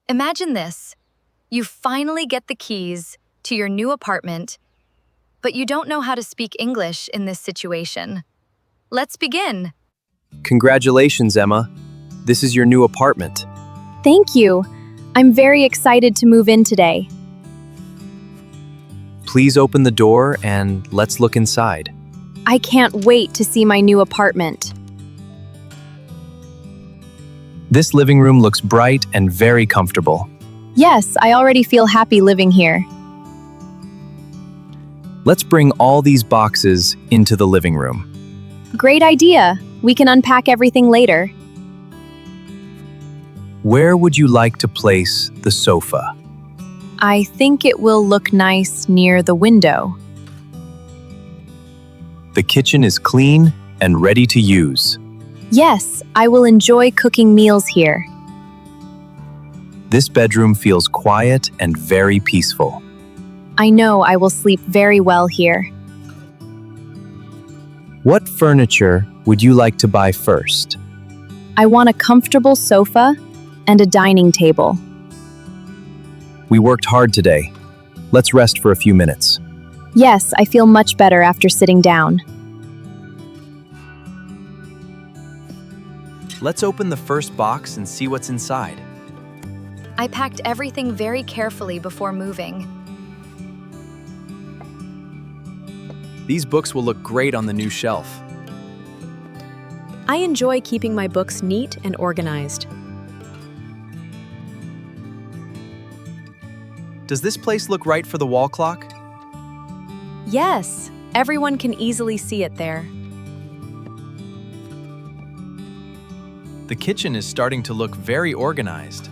Imagine this. You finally get the keys to your new apartment, but you don't know how to speak English in this situation. Let's begin. Congratulations, Emma. This is your new apartment. Thank you. I'm very excited to move in today. Please open the door and let's look inside. I can't wait to see my new apartment. This living room looks bright and very comfortable. Yes, I already feel happy living here. Let's bring all these boxes into the living room. Great idea. We can unpack everything later. Where would you like to place the sofa? I think it will look nice near the window. The kitchen is clean and ready to use. Yes, I will enjoy cooking meals here. This bedroom feels quiet and very peaceful. I know I will sleep very well here. What furniture would you like to buy first? I want a comfortable sofa and a dining table. We worked hard today. Let's rest for a few minutes. Yes, I feel much better after sitting down. Let's open the first box and see what's inside. I packed everything very carefully before moving. These books will look great on the new shelf. I enjoy keeping my books neat and organized. Does this place look right for the wall clock? Yes, everyone can easily see it there. The kitchen is starting to look very organized.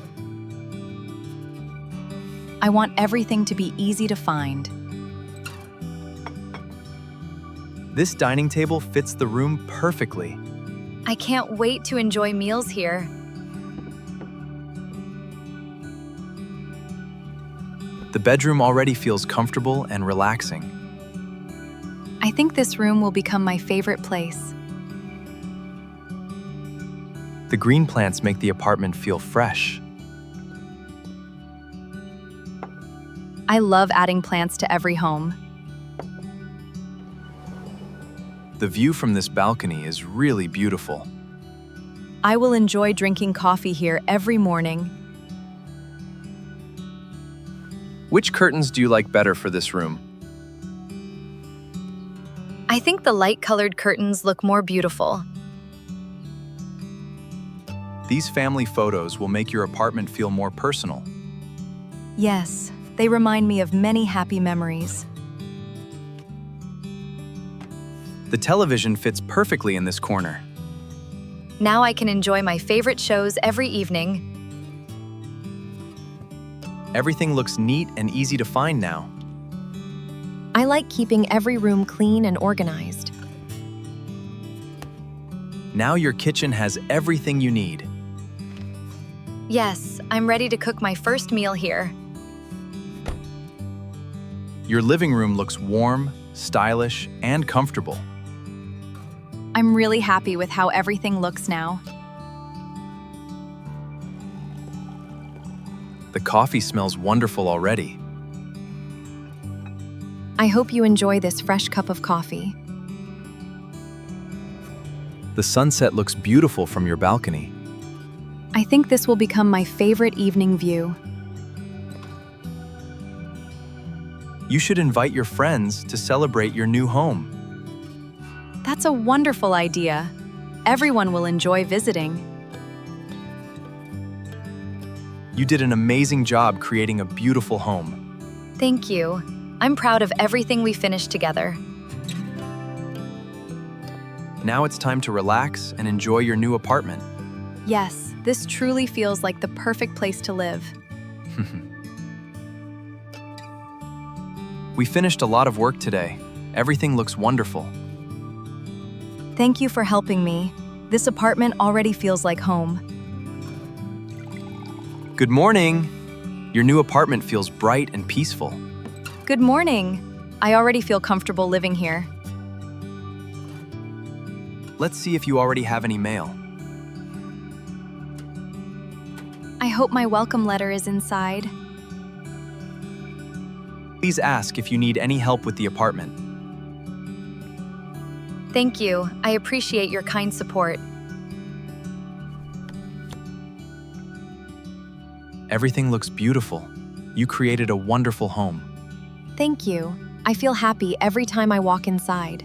I want everything to be easy to find. This dining table fits the room perfectly. I can't wait to enjoy meals here. The bedroom already feels comfortable and relaxing. I think this room will become my favorite place. The green plants make the apartment feel fresh. I love adding plants to every home. The view from this balcony is really beautiful. I will enjoy drinking coffee here every morning. Which curtains do you like better for this room? I think the light-colored curtains look more beautiful. These family photos will make your apartment feel more personal. Yes, they remind me of many happy memories. The television fits perfectly in this corner. Now I can enjoy my favorite shows every evening. Everything looks neat and easy to find now. I like keeping every room clean and organized. Now your kitchen has everything you need. Yes, I'm ready to cook my first meal here. Your living room looks warm, stylish, and comfortable. I'm really happy with how everything looks now. The coffee smells wonderful already. I hope you enjoy this fresh cup of coffee. The sunset looks beautiful from your balcony. I think this will become my favorite evening view. You should invite your friends to celebrate your new home. That's a wonderful idea. Everyone will enjoy visiting. You did an amazing job creating a beautiful home. Thank you. I'm proud of everything we finished together. Now it's time to relax and enjoy your new apartment. Yes, this truly feels like the perfect place to live. We finished a lot of work today. Everything looks wonderful. Thank you for helping me. This apartment already feels like home. Good morning. Your new apartment feels bright and peaceful. Good morning. I already feel comfortable living here. Let's see if you already have any mail. I hope my welcome letter is inside. Please ask if you need any help with the apartment. Thank you. I appreciate your kind support. Everything looks beautiful. You created a wonderful home. Thank you. I feel happy every time I walk inside.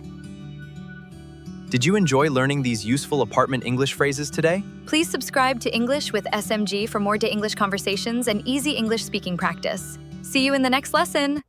Did you enjoy learning these useful apartment English phrases today? Please subscribe to English with SMG for more day English conversations and easy English speaking practice. See you in the next lesson.